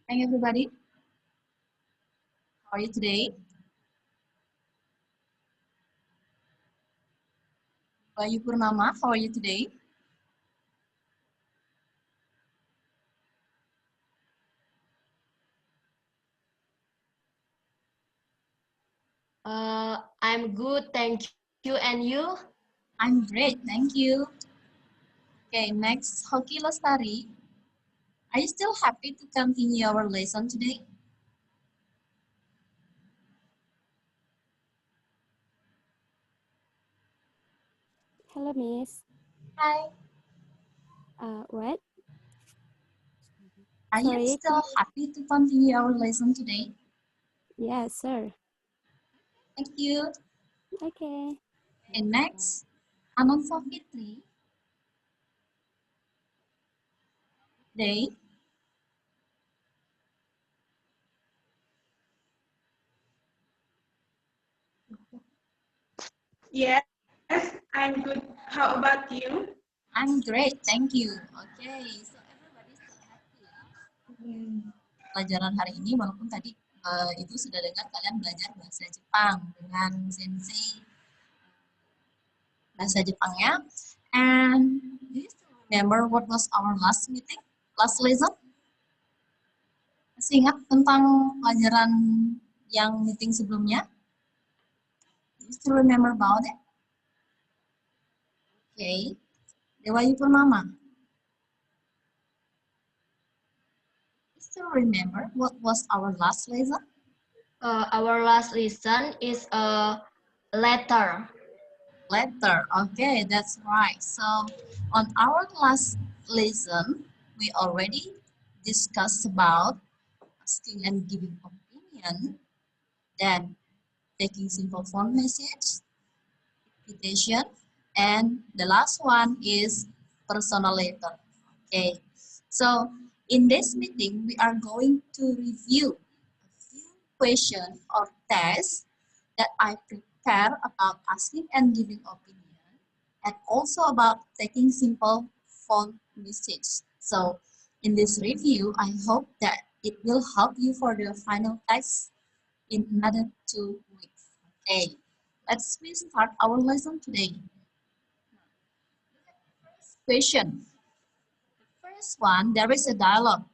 Hi everybody, how are you today? Bayu Purnama, how are you today? I'm good, thank you. And you? I'm great, thank you. Okay, next, Hoki Lestari. Are you still happy to continue our lesson today? Hello, Miss. Hi. What? Are you Sorry. still happy to continue our lesson today? Yes, sir. Thank you. Okay. And next, Anonsa Fitri. Today, Yes, I'm good. How about you? I'm great, thank you. Okay, so everybody still happy ya. Pelajaran hari ini walaupun tadi itu sudah dengar kalian belajar bahasa Jepang dengan sensei bahasa Jepangnya. And do you still remember what was our last meeting, last lesson? Masih ingat tentang pelajaran yang meeting sebelumnya? Do you still remember about it? Okay. Dewayu Purnama. You still remember what was our last lesson? Our last lesson is a letter. Letter. Okay, that's right. So on our last lesson, we already discussed about asking and giving opinion, then taking simple form message, invitation, and the last one is personal letter. Okay, so in this meeting, we are going to review a few questions or tests that I prepare about asking and giving opinion, and also about taking simple phone message. So in this review, I hope that it will help you for the final test in another 2 weeks. Okay, let's start our lesson today. Question. The first one, there is a dialogue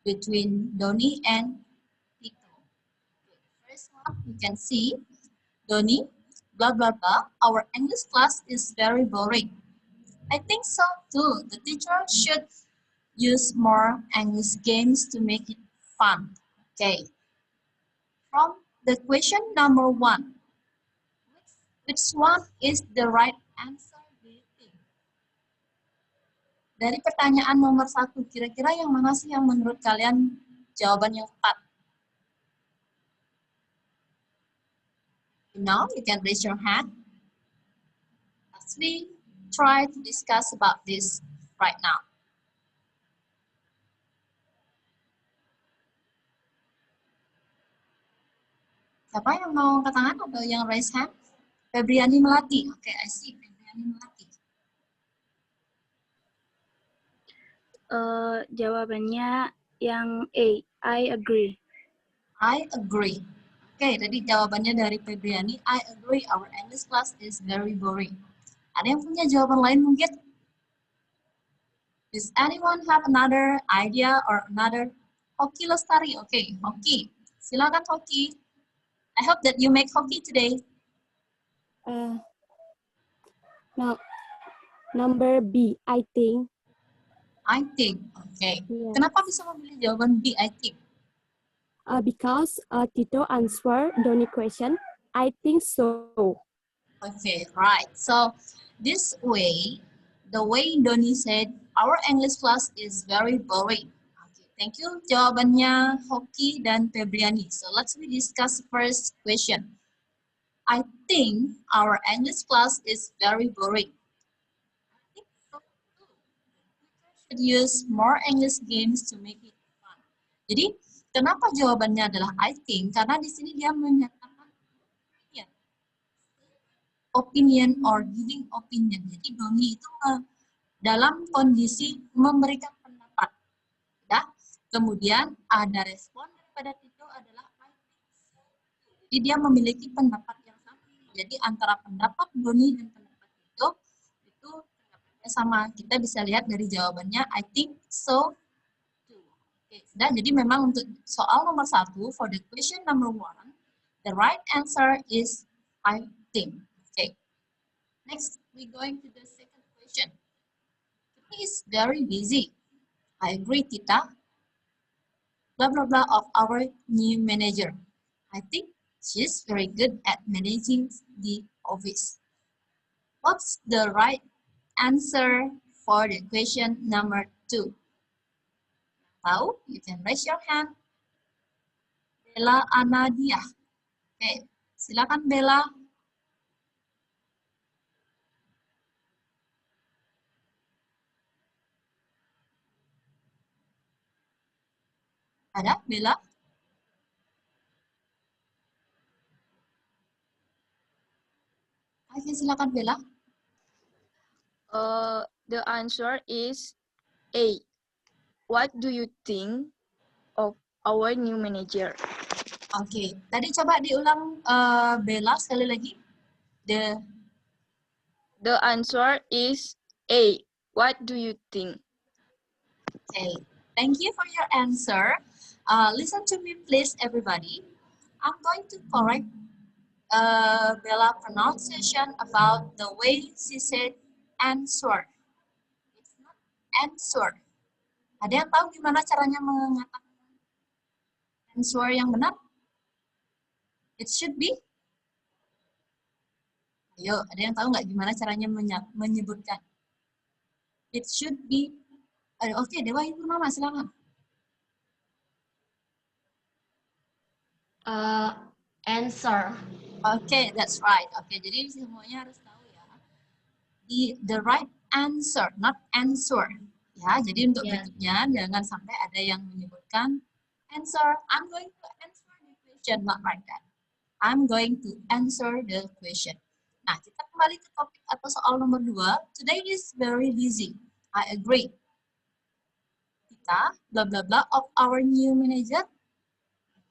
between Doni and Tito. First one, you can see Doni, blah blah blah. Our English class is very boring. I think so too. The teacher should use more English games to make it fun. Okay. From the question number one, which one is the right answer, do you think? Dari pertanyaan nomor 1, kira-kira yang mana sih yang menurut kalian jawaban yang tepat? Now you can raise your hand. Let's try to discuss about this right now. Siapa yang mau angkat tangan atau yang raise hand? Febriani Melati. Oke, I see. Febriani Melati. Jawabannya yang A. I agree. I agree. Oke, tadi jawabannya dari Febriani. I agree. Our English class is very boring. Ada yang punya jawaban lain mungkin? Does anyone have another idea or another? Hoki Lestari. Okay, Hoki. Silakan Hoki. I hope that you make hoki today. No, number B. I think. I think. Okay. Yes. Kenapa bisa memilih jawaban B, I think? Because Tito answer Doni question. I think so. Okay, right. So this way, the way Doni said, our English class is very boring. Okay, thank you. Jawabannya Hoki dan Febriani. So let's discuss first question. I think our English class is very boring. I think so too. We should use more English games to make it fun. Jadi, kenapa jawabannya adalah I think? Karena di sini dia menyatakan opinion or giving opinion. Jadi Doni itu dalam kondisi memberikan pendapat. Ya. Kemudian ada respon daripada Tito adalah I think. Jadi dia memiliki pendapat yang sama. Jadi antara pendapat Doni dan pendapat Tito itu pendapatnya sama. Kita bisa lihat dari jawabannya I think so too. Oke, sudah. Jadi memang untuk soal nomor 1 for the question number 1, the right answer is I think. Okay. Next, we going to the second question. He is very busy. I agree, Tita. Blah, blah, blah of our new manager. I think she's very good at managing the office. What's the right answer for the question number 2? Tahu? You can raise your hand. Bella Anadia. Okay, silakan Bella. Ada Bella? Oke, silakan Bella. The answer is A. What do you think of our new manager? Oke, tadi coba diulang Bella sekali lagi. The answer is A. What do you think? Okay, thank you for your answer. Listen to me please, everybody. I'm going to correct Bella pronunciation about the way she said answer. It's not answer. Ada yang tahu gimana caranya mengatakan answer yang benar? It should be. Ayo, ada yang tahu nggak gimana caranya menyebutkan? It should be. Oke, Dewa Ibu Mama, silakan. Answer. Okay, that's right. Okay, jadi semuanya harus tahu ya. The right answer, not answer. Ya, jadi untuk berikutnya jangan sampai ada yang menyebutkan answer. I'm going to answer the question, not like that. I'm going to answer the question. Nah, kita kembali ke topik atau soal nomor 2. Today is very busy. I agree. Kita, blah blah blah of our new manager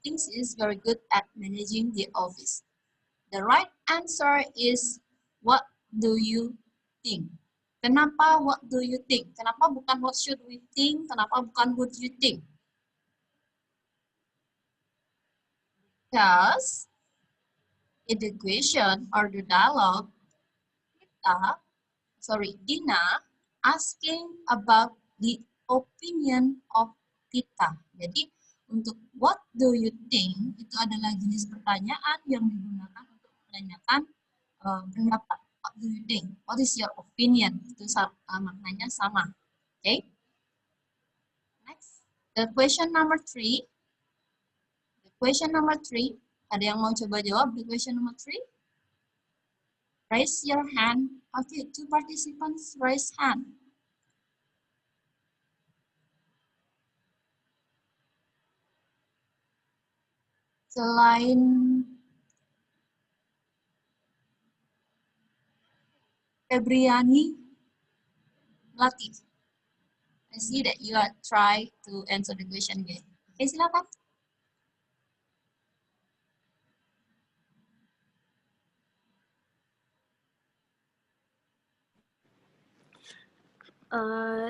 thinks is very good at managing the office. The right answer is what do you think? Kenapa what do you think? Kenapa bukan what should we think? Kenapa bukan would you think? Because in the question or the dialogue, Dina asking about the opinion of Tita. Jadi untuk what do you think itu adalah jenis pertanyaan yang digunakan untuk menanyakan pendapat. What do you think? What is your opinion? Itu maknanya sama. Okay. Next, the question number 3. The question number 3. Ada yang mau coba jawab the question number 3? Raise your hand. Okay, 2 participants raise hand. Selain Febriani Melati, I see that you are trying to answer the question again. Oke, silakan.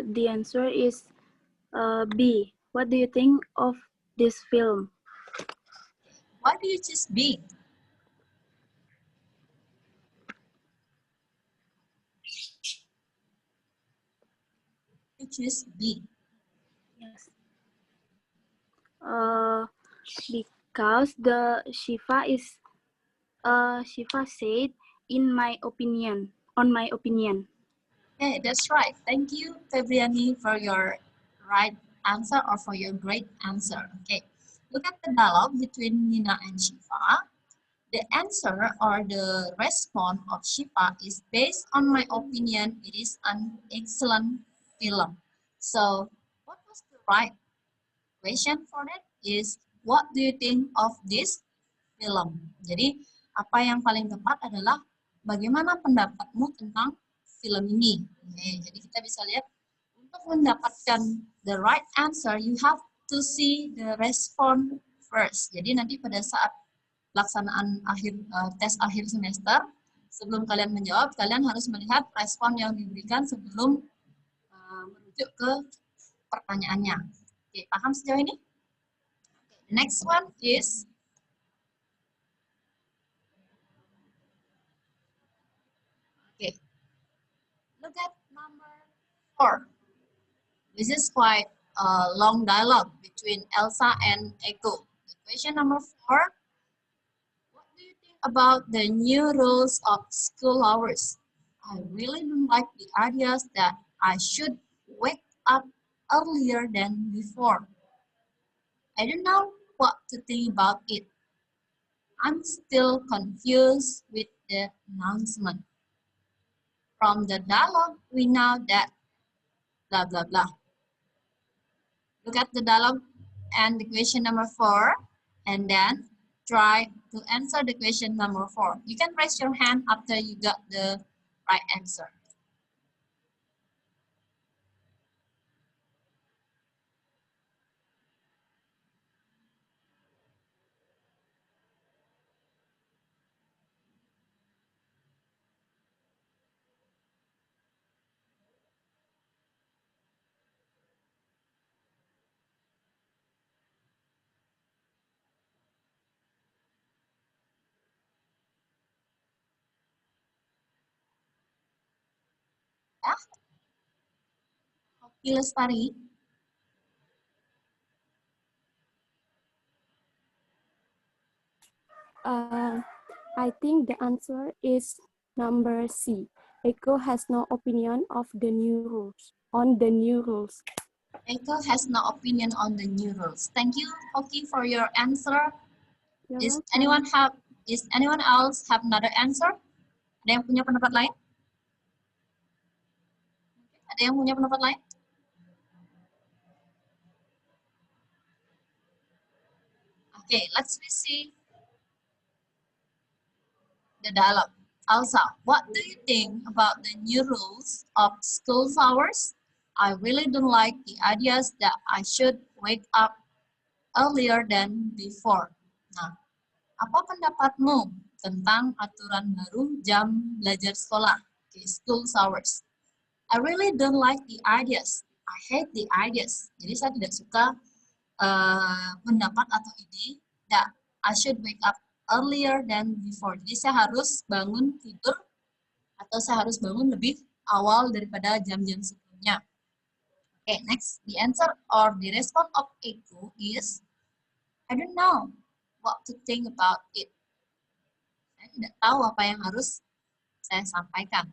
The answer is B. What do you think of this film? Why do you choose B? You choose B. Yes. Because Shifa said on my opinion. Okay, that's right. Thank you, Febriani, for your right answer or for your great answer. Okay, look at the dialogue between Nina and Shifa. The answer or the response of Shifa is based on my opinion. It is an excellent film. So, what was the right question for that is, what do you think of this film? Jadi, apa yang paling tepat adalah bagaimana pendapatmu tentang film ini. Oke, jadi kita bisa lihat untuk mendapatkan the right answer, you have to see the response first. Jadi nanti pada saat pelaksanaan tes akhir semester, sebelum kalian menjawab, kalian harus melihat respon yang diberikan sebelum merujuk ke pertanyaannya. Oke, paham sejauh ini? The next one is look at number 4. This is quite a long dialogue between Elsa and Echo. The question number 4. What do you think about the new rules of school hours? I really don't like the ideas that I should wake up earlier than before. I don't know what to think about it. I'm still confused with the announcement. From the dialogue, we know that blah, blah, blah. Look at the dialogue and the question number 4, and then try to answer the question number 4. You can raise your hand after you got the right answer. Hoki Lestari. I think the answer is number C. Echo has no opinion of the new rules. Echo has no opinion on the new rules. Thank you, Hoki, for your answer. Is anyone else have another answer? Ada yang punya pendapat lain? Ada yang punya pendapat lain? Okay, let's see the dialogue. Elsa, what do you think about the new rules of school hours? I really don't like the ideas that I should wake up earlier than before. Nah, apa pendapatmu tentang aturan baru jam belajar sekolah, school hours? I really don't like the ideas. I hate the ideas. Jadi saya tidak suka pendapat atau ide that I should wake up earlier than before. Jadi saya harus bangun tidur atau saya harus bangun lebih awal daripada jam-jam sebelumnya. Okay, next, the answer or the response of Echo is, I don't know what to think about it. Saya tidak tahu apa yang harus saya sampaikan.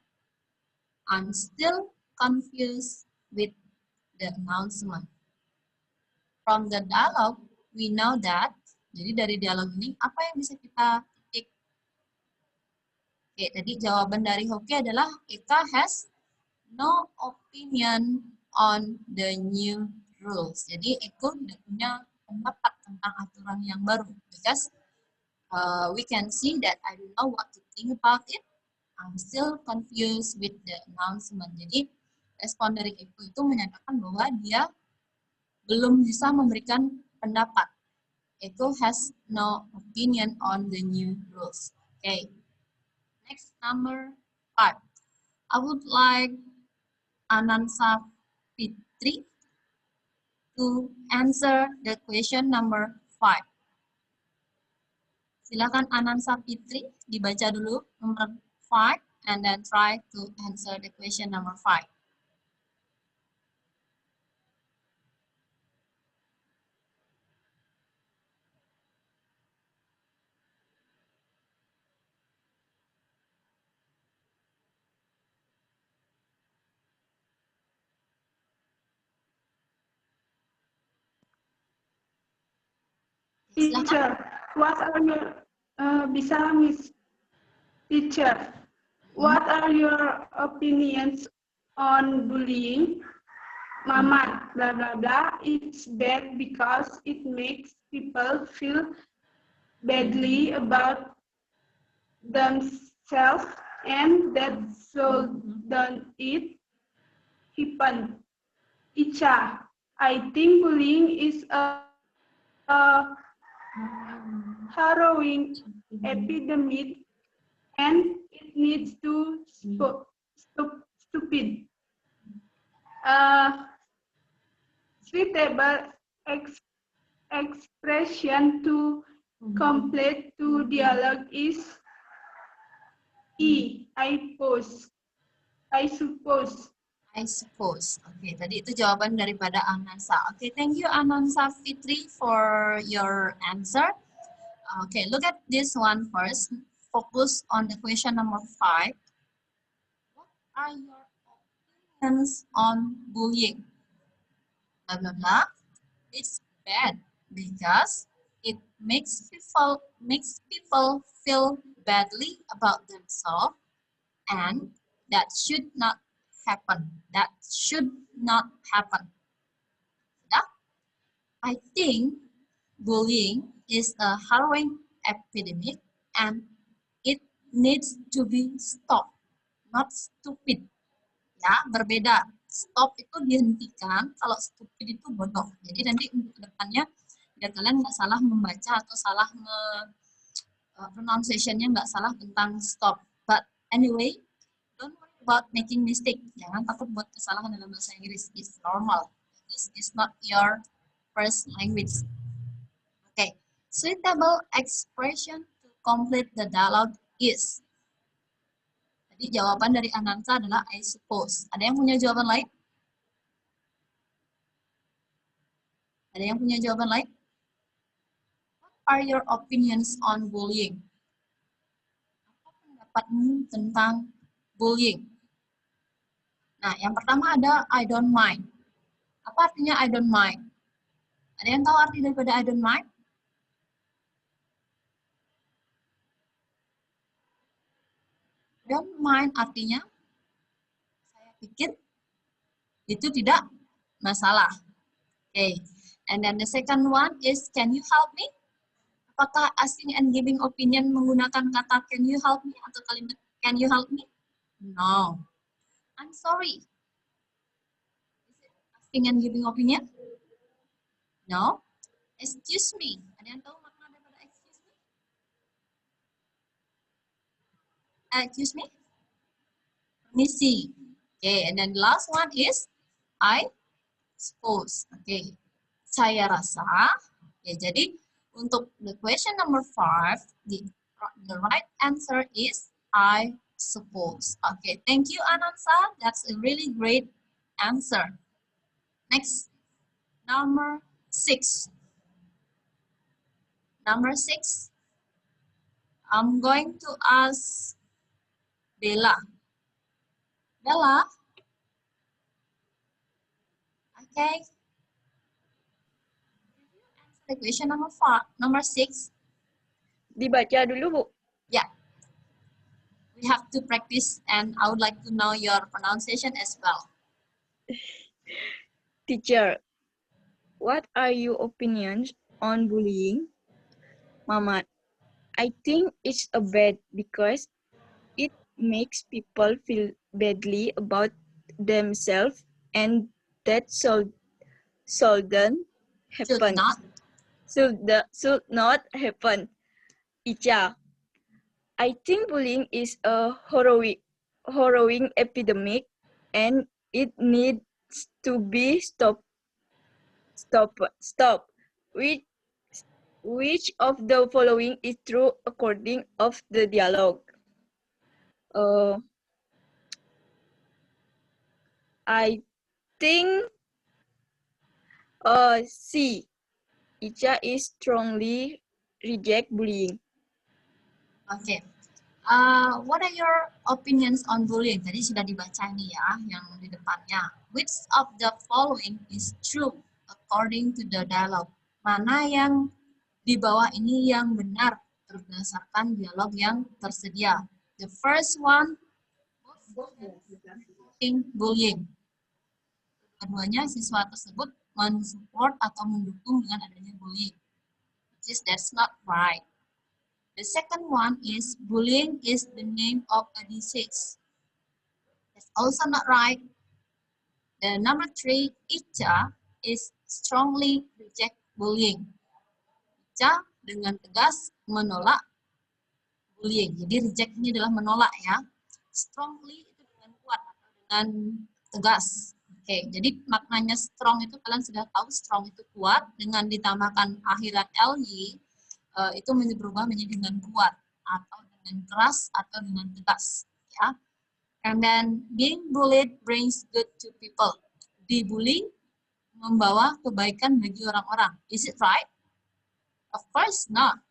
I'm still confused with the announcement. From the dialogue, we know that, jadi dari dialog ini, apa yang bisa kita petik? Oke, tadi jawaban dari Hoki adalah Eka has no opinion on the new rules. Jadi Eko tidak punya pendapat tentang aturan yang baru. Because we can see that I don't know what to think about it. I'm still confused with the announcement. Jadi respon dari Eko itu menyatakan bahwa dia belum bisa memberikan pendapat. Echo has no opinion on the new rules. Okay. Next, number 5. I would like Anansa Fitri to answer the question number 5. Silakan Anansa Fitri dibaca dulu nomor 5 and then try to answer the question number 5. Teacher, what are your bisa Miss Teacher? What are your opinions on bullying? Mama, blah blah blah. It's bad because it makes people feel badly about themselves, and that shouldn't it happen. Icha, I think bullying is a harrowing epidemic and it needs to stupid. Suitable expression to complete to dialogue is I suppose. I suppose. Oke, tadi itu jawaban daripada Anansa. Oke, thank you Anansa Fitri for your answer. Okay, look at this one first. Focus on the question number 5. What are your opinions on bullying? Blah, blah, blah. It's bad because it makes people feel badly about themselves, and that should not happen. That should not happen. Yeah? I think bullying is a harrowing epidemic and it needs to be stopped, not stupid. Ya, berbeda. Stop itu dihentikan, kalau stupid itu bodoh. Jadi nanti untuk kedepannya biar kalian nggak salah membaca atau salah pronunciation-nya nggak salah tentang stop. But anyway, don't worry about making mistake. Jangan takut buat kesalahan dalam bahasa Inggris. It's normal. This is not your first language. Okay. Suitable expression to complete the dialogue is. Jadi jawaban dari Anansa adalah I suppose. Ada yang punya jawaban lain? Ada yang punya jawaban lain? What are your opinions on bullying? Apa pendapatmu tentang bullying? Nah, yang pertama ada I don't mind. Apa artinya I don't mind? Ada yang tahu arti daripada I don't mind? Don't mind artinya saya pikir itu tidak masalah. Okay. And then the second one is can you help me? Apakah asking and giving opinion menggunakan kata can you help me atau kalimat can you help me? No. I'm sorry. Is it asking and giving opinion? No. Excuse me. Ada yang tahu makna daripada excuse me? Excuse me? Permisi. Okay, and then the last one is I suppose. Okay, saya rasa. Okay, jadi untuk the question number 5, the right answer is I suppose. Okay, thank you Anansa. That's a really great answer. Next, number 6. Number 6, I'm going to ask Bella. Bella? Okay. The question number 6. Dibaca dulu, Bu. Yeah. We have to practice and I would like to know your pronunciation as well. Teacher, what are your opinions on bullying? Mama, I think it's a bad because it makes people feel badly about themselves and that shouldn't happen. Should not happen. Icha, I think bullying is a harrowing epidemic and it needs to be stopped. Which of the following is true according of the dialogue? I think C. Icha is strongly reject bullying. Okay. What are your opinions on bullying? Tadi sudah dibaca nih ya, yang di depannya. Which of the following is true according to the dialogue? Mana yang di bawah ini yang benar berdasarkan dialog yang tersedia? The first one, bullying. Keduanya siswa tersebut mensupport atau mendukung dengan adanya bullying. Which is that's not right. The second one is bullying is the name of a disease. That's also not right. The number 3, Icha is strongly reject bullying. Ica dengan tegas menolak bullying. Jadi reject ini adalah menolak ya. Strongly itu dengan kuat atau dengan tegas. Oke, jadi maknanya strong itu kalian sudah tahu, strong itu kuat, dengan ditambahkan akhiran ly itu berubah menjadi dengan kuat atau dengan keras atau dengan tegas ya. And then being bullied brings good to people. Dibully membawa kebaikan bagi orang-orang. Is it right? Of course not.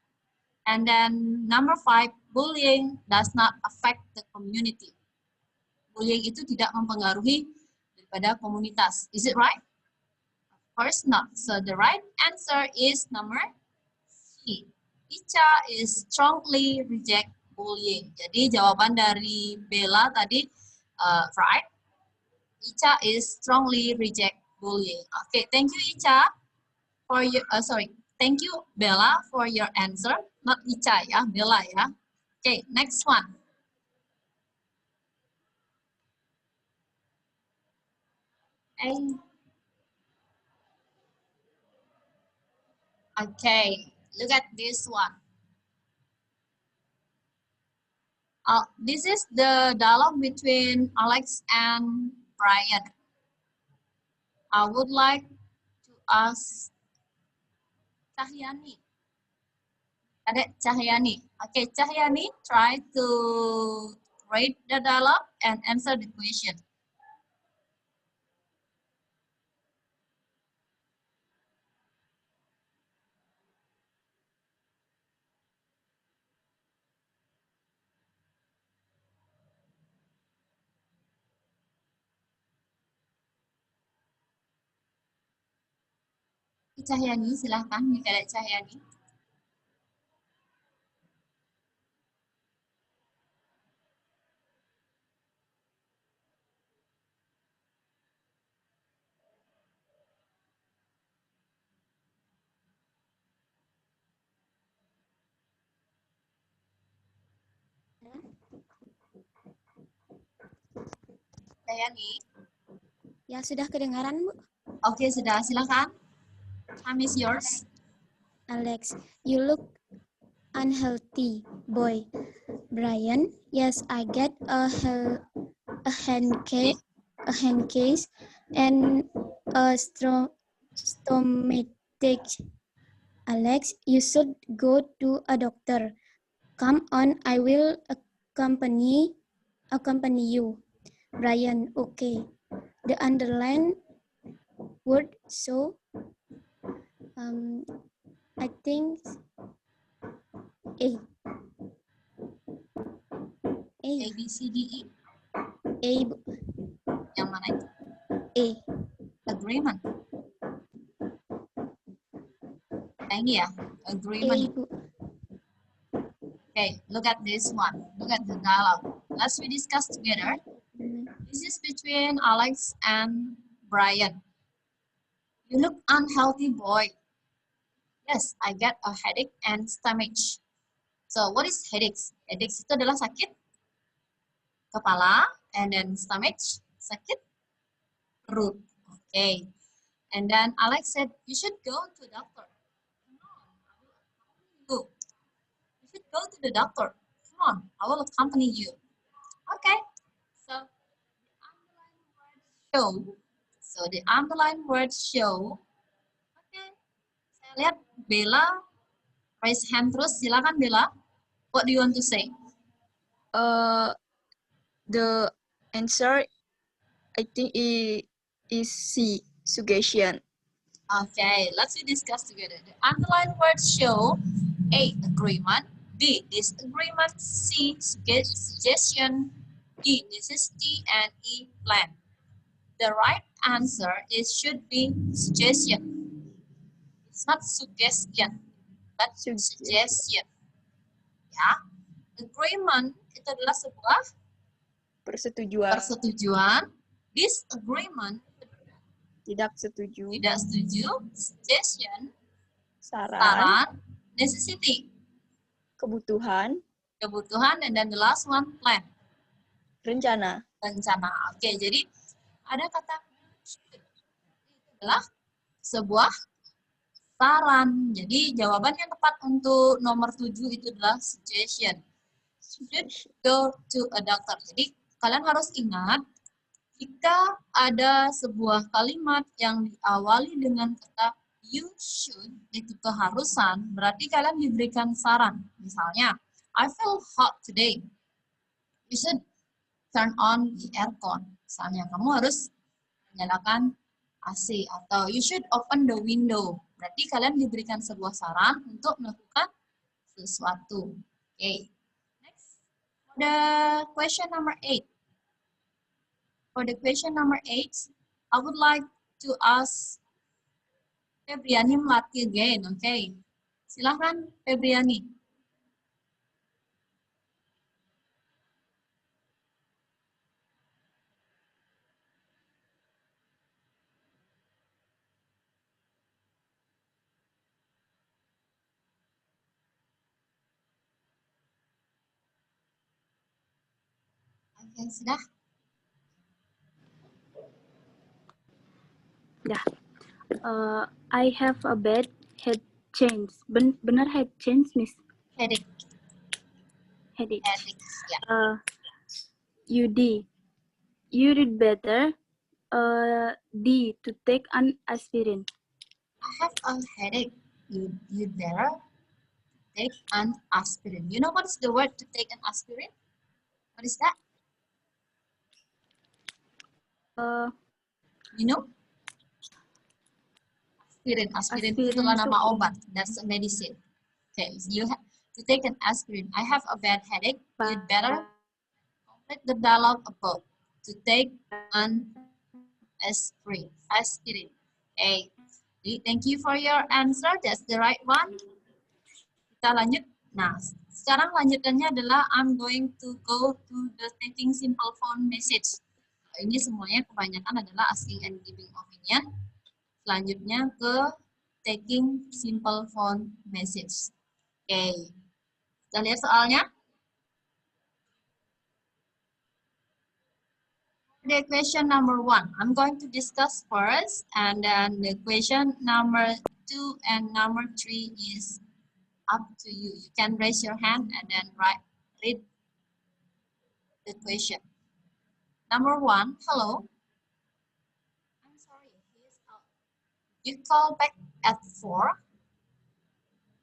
And then number 5, bullying does not affect the community. Bullying itu tidak mempengaruhi daripada komunitas. Is it right? Of course not. So the right answer is number C. Ica is strongly reject bullying. Jadi jawaban dari Bella tadi right. Ica is strongly reject bullying. Okay, thank you Ica for your thank you Bella for your answer. Not Ica ya, Bella ya. Okay, next one. Okay, look at this one. This is the dialogue between Alex and Brian. I would like to ask Cahyani. Ada Cahyani. Okay, Cahyani, try to read the dialogue and answer the question. Cahyani, silahkan Mikaela Cahyani. Cahyani. Ya, sudah kedengaran, Bu? Oke, sudah. Silahkan. Time is yours. Alex, you look unhealthy, boy. Brian, yes, I get a hand case and a stomachache. Alex, you should go to a doctor. Come on, I will accompany you. Brian, okay. The underlined word so I think A. A, B, C, D, E. A. Yang mana itu? A. Agreement. Nah, ini ya, agreement. A, Bu. Okay, look at this one. Look at the dialogue. Let's we discuss together. This is between Alex and Brian. You look unhealthy, boy. Yes, I get a headache and stomach. So, what is headaches? Headaches itu adalah sakit kepala, and then stomach, sakit perut. Okay. And then Alex said, you should go to the doctor. Come on, I will accompany you. You should go to the doctor. Come on, I will accompany you. Okay. So, the underlined word show. Okay. Saya lihat Bella raise hand terus. Silakan Bella. What do you want to say? The answer, I think, is C, suggestion. Okay, let's discuss together. The underlined words show A, agreement, B, disagreement, C, suggestion, D, necessity, and E, plan. The right answer should be suggestion. It's not suggestion, but suggestion. Ya, agreement itu adalah sebuah persetujuan. Disagreement, tidak setuju. Suggestion, Saran. Necessity, Kebutuhan. and then the last one, plan. Rencana. Oke, jadi ada kata should. Itu adalah sebuah saran. Jadi jawaban yang tepat untuk nomor 7 itu adalah suggestion. Should go to a doctor. Jadi kalian harus ingat, jika ada sebuah kalimat yang diawali dengan kata you should, itu keharusan, berarti kalian diberikan saran. Misalnya, I feel hot today. You should turn on the aircon. Misalnya, kamu harus menyalakan AC. Atau you should open the window. Berarti kalian diberikan sebuah saran untuk melakukan sesuatu. Okay. Next, the question number 8. For the question number 8, I would like to ask Febriani Melati again. Okay. Silahkan Febriani. Oke, sudah. I have a bad head change. Benar head change, Miss? Headache. Headache. Headaches, ya. You did better. D, to take an aspirin. I have a headache. You'd better take an aspirin. You know what is the word to take an aspirin? What is that? You know? Aspirin itu adalah nama obat. That's a medicine. Okay, so you have to take an aspirin. I have a bad headache. You'd better complete the dialogue above. To take an aspirin. Okay. Thank you for your answer. That's the right one. Kita lanjut. Nah, sekarang lanjutannya adalah I'm going to go to the taking simple phone message. Ini semuanya kebanyakan adalah asking and giving opinion. Selanjutnya ke taking simple phone message. Oke. Kita lihat soalnya. The question number 1, I'm going to discuss first, and then the question number 2 and number 3 is up to you. You can raise your hand and then read the question. Number 1, hello. I'm sorry, he is out. You call back at 4.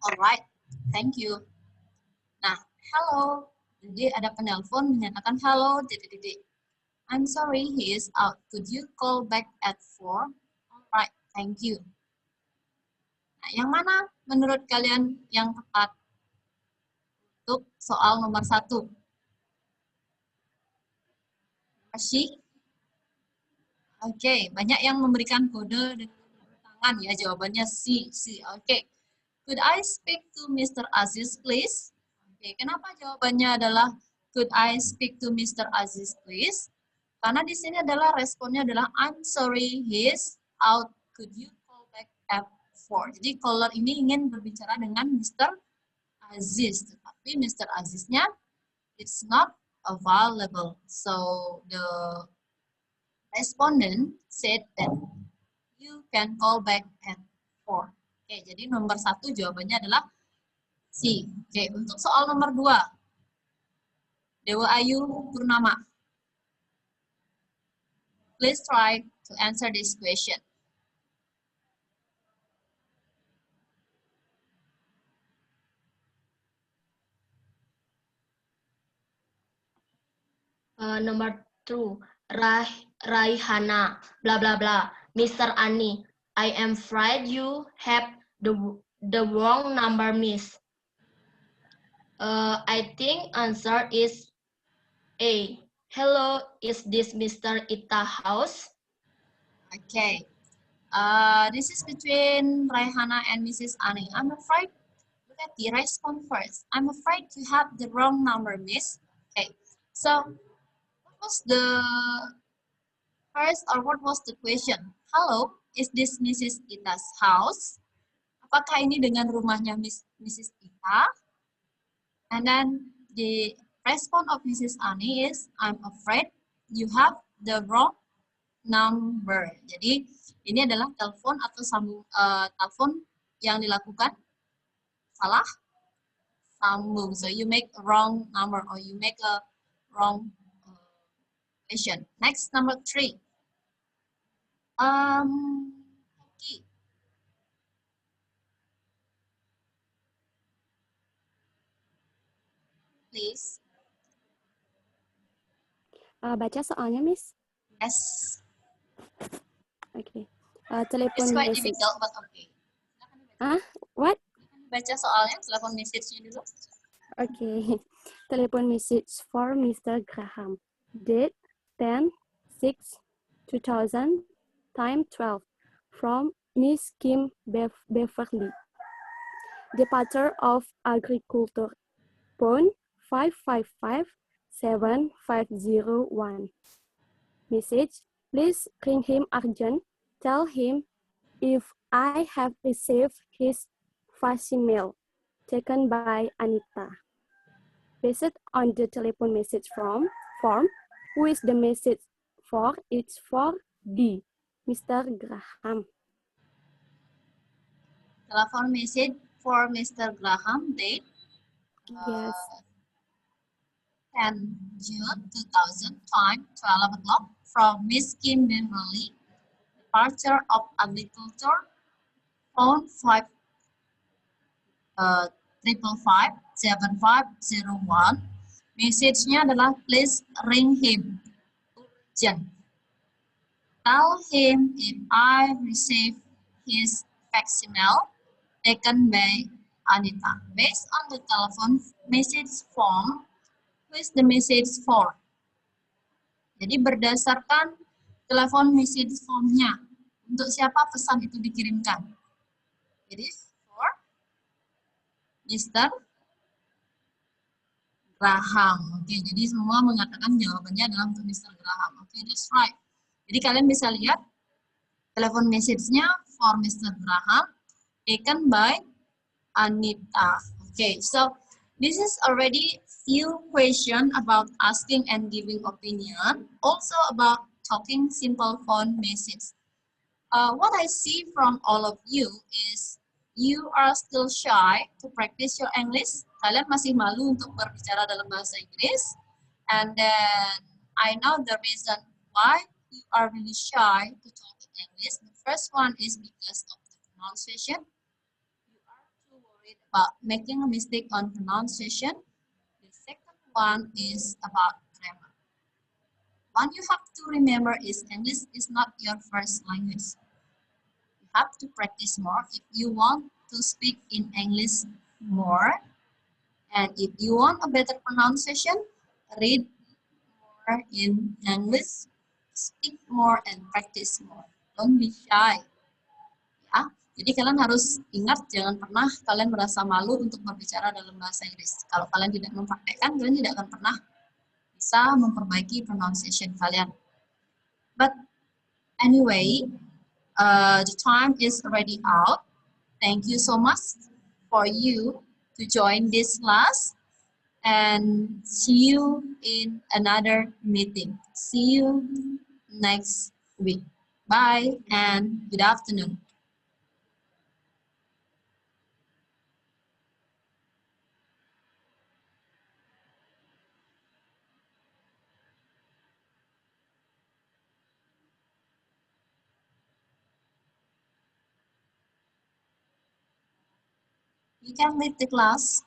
All right, thank you. Nah, hello. Jadi ada penelpon menyatakan hello. I'm sorry, he is out. Could you call back at 4? All right, thank you. Nah, yang mana menurut kalian yang tepat untuk soal nomor 1? Masih? Oke, banyak yang memberikan kode dengan tangan ya, jawabannya C. Oke. Could I speak to Mr. Aziz, please? Oke, kenapa jawabannya adalah could I speak to Mr. Aziz, please? Karena di sini adalah responnya adalah I'm sorry, he is out. Could you call back at 4? Jadi caller ini ingin berbicara dengan Mr. Aziz, tetapi Mr. Aziznya it's not available. So the respondent said that you can call back at 4. Oke, jadi nomor 1 jawabannya adalah C. Oke, untuk soal nomor 2, Dewa Ayu Purnama. Please try to answer this question. Number 2, Raihana, blah blah blah. Mr. Ani, I am afraid you have the wrong number, miss. I think answer is A. Hello, is this Mr. Ita house? Okay. This is between Raihana and Mrs. Ani. I'm afraid, look at the response first. I'm afraid you have the wrong number, miss. Okay. So, what was the first or what was the question? Hello, is this Mrs. Ita's house? Apakah ini dengan rumahnya Mrs. Ita? And then the response of Mrs. Ani is, I'm afraid you have the wrong number. Jadi ini adalah telepon atau telepon yang dilakukan salah sambung. So you make a wrong number or you make a wrong question. Next, number 3. Okay. Please. Baca soalnya, Miss. Yes. Okay. It's Telepon quite message. difficult, but okay. What? Baca soalnya, telepon message-nya dulu. Okay. Telepon message for Mr. Graham. Date 10/6/2000. Time 12. From Miss Kim Beverly. Departure of Agriculture. Phone 555-7501. Message, please ring him urgent. Tell him if I have received his voicemail taken by Anita. Based on the telephone message form, who is the message for? It's for D, Mr. Graham. Telepon message for Mr. Graham, date Yes. 10 June 2000, time 12 o'clock, from Miss Kim Beverly, departure of agriculture, phone 555-7501. Message-nya adalah please ring him urgent. Tell him if I receive his facsimile taken by Anita. Based on the telephone message form, who is the message for? Jadi berdasarkan telepon message form-nya, untuk siapa pesan itu dikirimkan? Jadi for Mr. Graham. Oke, jadi semua mengatakan jawabannya adalah untuk Mr. Graham. Oke, that's right. Jadi kalian bisa lihat telepon message-nya for Mr. Graham taken by Anita. Okay, so this is already few question about asking and giving opinion. Also about talking simple phone message. What I see from all of you is you are still shy to practice your English. Kalian masih malu untuk berbicara dalam bahasa Inggris. And then I know the reason why you are really shy to talk in English. The first one is because of the pronunciation. You are too worried about making a mistake on pronunciation. The second one is about grammar. One you have to remember is English is not your first language. You have to practice more if you want to speak in English more. And if you want a better pronunciation, read more in English, speak more, and practice more. Don't be shy. Ya, jadi kalian harus ingat, jangan pernah kalian merasa malu untuk berbicara dalam bahasa Inggris. Kalau kalian tidak mempraktekkan, kalian tidak akan pernah bisa memperbaiki pronunciation kalian. But anyway, the time is already out. Thank you so much for you to join this class, and see you in another meeting. See you next week. Bye and good afternoon. You can leave the class.